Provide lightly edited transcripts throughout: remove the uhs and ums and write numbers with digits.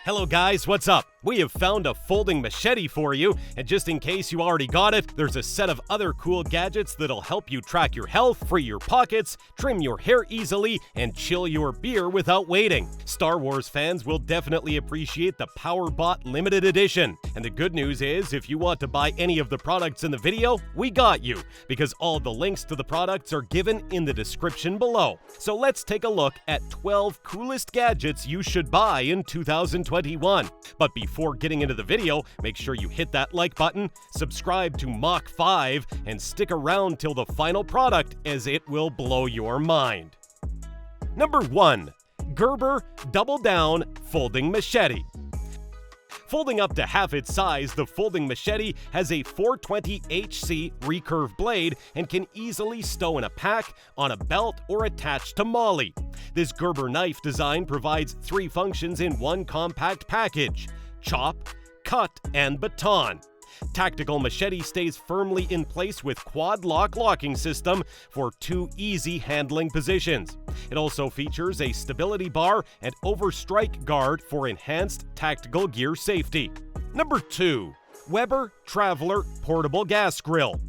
Hello guys, what's up? We have found a folding machete for you, and just in case you already got it, there's a set of other cool gadgets that'll help you track your health, free your pockets, trim your hair easily, and chill your beer without waiting. Star Wars fans will definitely appreciate the POWERBOT limited edition. And the good news is, if you want to buy any of the products in the video, we got you, because all the links to the products are given in the description below. So let's take a look at 12 coolest gadgets you should buy in 2021. But before getting into the video, make sure you hit that like button, subscribe to Mach 5, and stick around till the final product, as it will blow your mind. Number 1. GERBER DoubleDown Folding Machete. Folding up to half its size, the folding machete has a 420HC recurve blade and can easily stow in a pack, on a belt, or attached to MOLLE. This Gerber knife design provides 3 functions in one compact package: chop, cut, and baton. Tactical machete stays firmly in place with quad lock locking system for 2 easy handling positions. It also features a stability bar and overstrike guard for enhanced tactical gear safety. Number 2. Weber Traveler Portable Gas Grill.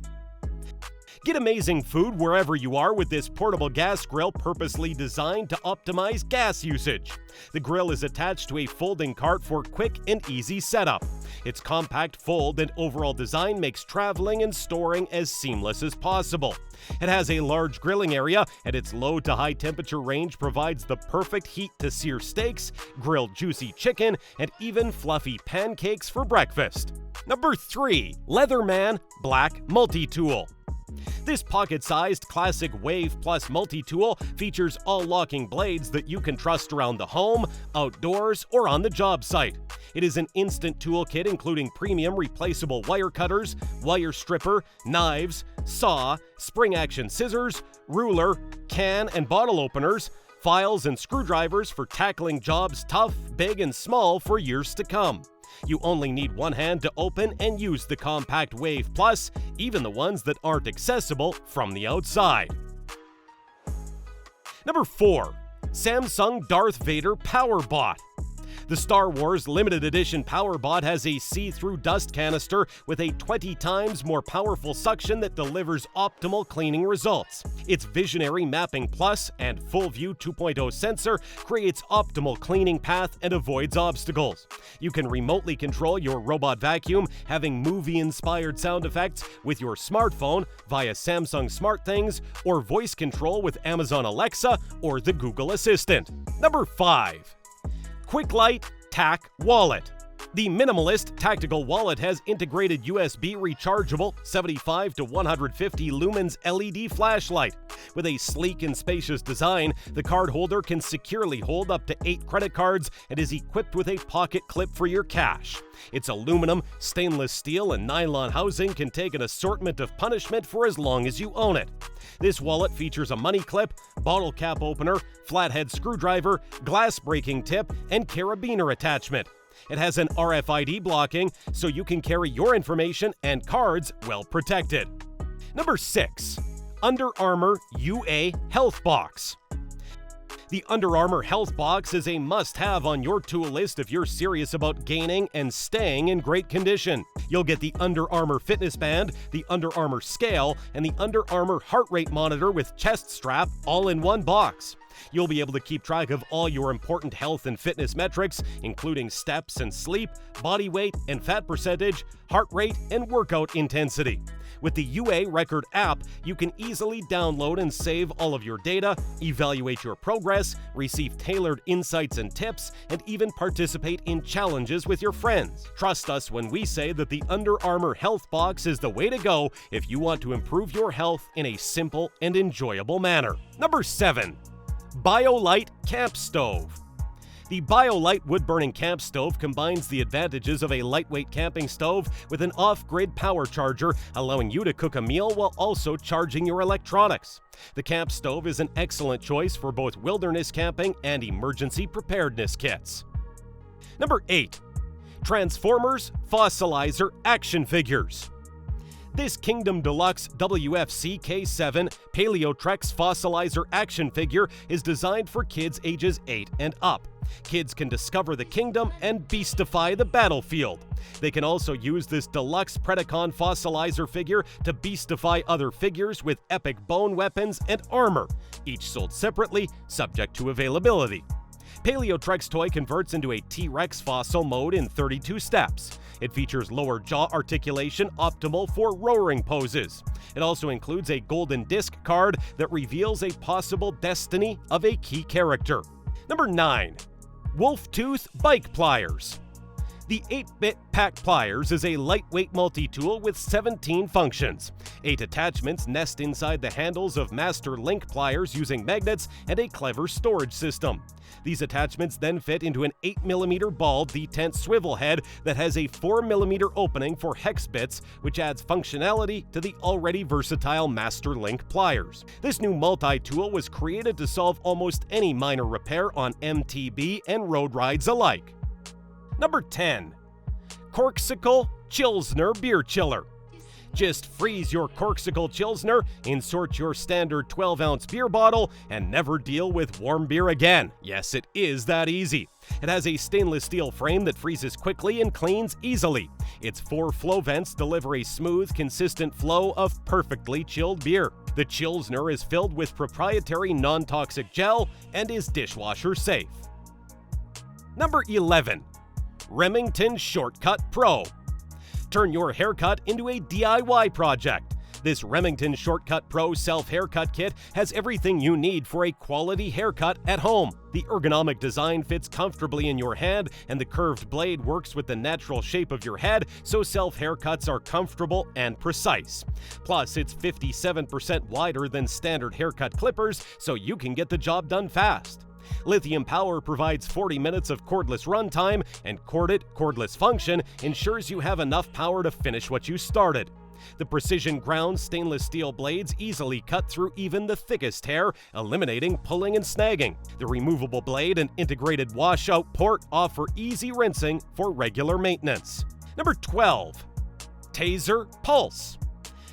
Get amazing food wherever you are with this portable gas grill purposely designed to optimize gas usage. The grill is attached to a folding cart for quick and easy setup. Its compact fold and overall design makes traveling and storing as seamless as possible. It has a large grilling area, and its low to high temperature range provides the perfect heat to sear steaks, grill juicy chicken, and even fluffy pancakes for breakfast. Number 3. LEATHERMAN Black Multitool. This pocket-sized classic Wave Plus multi-tool features all locking blades that you can trust around the home, outdoors, or on the job site. It is an instant toolkit including premium replaceable wire cutters, wire stripper, knives, saw, spring-action scissors, ruler, can and bottle openers, files and screwdrivers for tackling jobs tough, big, and small for years to come. You only need one hand to open and use the compact Wave Plus, even the ones that aren't accessible from the outside. Number 4. Samsung Darth Vader POWERBOT. The Star Wars limited edition POWERBOT has a see-through dust canister with a 20 times more powerful suction that delivers optimal cleaning results. Its Visionary Mapping Plus and Full View 2.0 sensor creates optimal cleaning path and avoids obstacles. You can remotely control your robot vacuum, having movie-inspired sound effects with your smartphone via Samsung SmartThings, or voice control with Amazon Alexa or the Google Assistant. Number 5. QUIQLITE TAQ Wallet. The minimalist tactical wallet has integrated USB rechargeable 75 to 150 lumens LED flashlight. With a sleek and spacious design, the card holder can securely hold up to 8 credit cards and is equipped with a pocket clip for your cash. Its aluminum, stainless steel, and nylon housing can take an assortment of punishment for as long as you own it. This wallet features a money clip, bottle cap opener, flathead screwdriver, glass breaking tip, and carabiner attachment. It has an RFID blocking, so you can carry your information and cards well protected. Number 6. UNDERARMOUR UA HealthBox. The Under Armour HealthBox is a must-have on your tool list if you're serious about gaining and staying in great condition. You'll get the Under Armour fitness band, the Under Armour scale, and the Under Armour heart rate monitor with chest strap all in one box. You'll be able to keep track of all your important health and fitness metrics, including steps and sleep, body weight and fat percentage, heart rate, and workout intensity. With the UA Record app, you can easily download and save all of your data, evaluate your progress, receive tailored insights and tips, and even participate in challenges with your friends. Trust us when we say that the Under Armour HealthBox is the way to go if you want to improve your health in a simple and enjoyable manner. Number 7. BIOLITE Camp Stove. The BIOLITE wood-burning camp stove combines the advantages of a lightweight camping stove with an off-grid power charger, allowing you to cook a meal while also charging your electronics. The camp stove is an excellent choice for both wilderness camping and emergency preparedness kits. Number 8. Transformers FOSSILIZER Action Figures. This Kingdom Deluxe WFC K7 Paleotrex Fossilizer action figure is designed for kids ages 8 and up. Kids can discover the kingdom and beastify the battlefield. They can also use this deluxe Predacon Fossilizer figure to beastify other figures with epic bone weapons and armor, each sold separately, subject to availability. Paleotrex toy converts into a T-Rex fossil mode in 32 steps. It features lower jaw articulation optimal for roaring poses. It also includes a golden disc card that reveals a possible destiny of a key character. Number 9. WOLFTOOTH Bike Pliers. The 8-bit pack pliers is a lightweight multi-tool with 17 functions. 8 attachments nest inside the handles of master link pliers using magnets and a clever storage system. These attachments then fit into an 8mm ball detent swivel head that has a 4mm opening for hex bits, which adds functionality to the already versatile master link pliers. This new multi-tool was created to solve almost any minor repair on MTB and road rides alike. Number 10. CORKCICLE CHILLSNER Beer Chiller. Just freeze your CORKCICLE CHILLSNER, insert your standard 12-ounce beer bottle, and never deal with warm beer again. Yes, it is that easy. It has a stainless steel frame that freezes quickly and cleans easily. Its 4 flow vents deliver a smooth, consistent flow of perfectly chilled beer. The CHILLSNER is filled with proprietary non-toxic gel and is dishwasher safe. Number 11. Remington Shortcut Pro. Turn your haircut into a DIY project. This Remington Shortcut Pro self-haircut kit has everything you need for a quality haircut at home. The ergonomic design fits comfortably in your hand, and the curved blade works with the natural shape of your head, so self-haircuts are comfortable and precise. Plus, it's 57% wider than standard haircut clippers, so you can get the job done fast. Lithium power provides 40 minutes of cordless runtime, and corded, cordless function ensures you have enough power to finish what you started. The precision ground stainless steel blades easily cut through even the thickest hair, eliminating pulling and snagging. The removable blade and integrated washout port offer easy rinsing for regular maintenance. Number 12. TASER Pulse.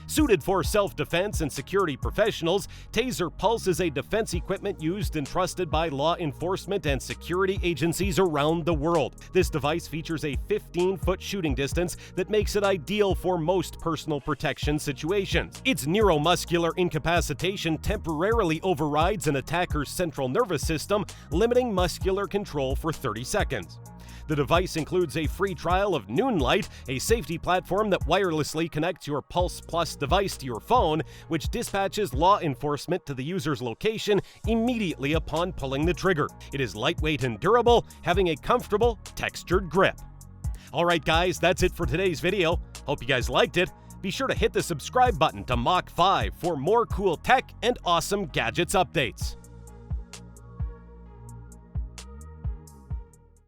Suited for self-defense and security professionals, TASER Pulse is a defense equipment used and trusted by law enforcement and security agencies around the world. This device features a 15-foot shooting distance that makes it ideal for most personal protection situations. Its neuromuscular incapacitation temporarily overrides an attacker's central nervous system, limiting muscular control for 30 seconds. The device includes a free trial of Noonlight, a safety platform that wirelessly connects your Pulse Plus device to your phone, which dispatches law enforcement to the user's location immediately upon pulling the trigger. It is lightweight and durable, having a comfortable, textured grip. Alright guys, that's it for today's video. Hope you guys liked it. Be sure to hit the subscribe button to Mach 5 for more cool tech and awesome gadgets updates.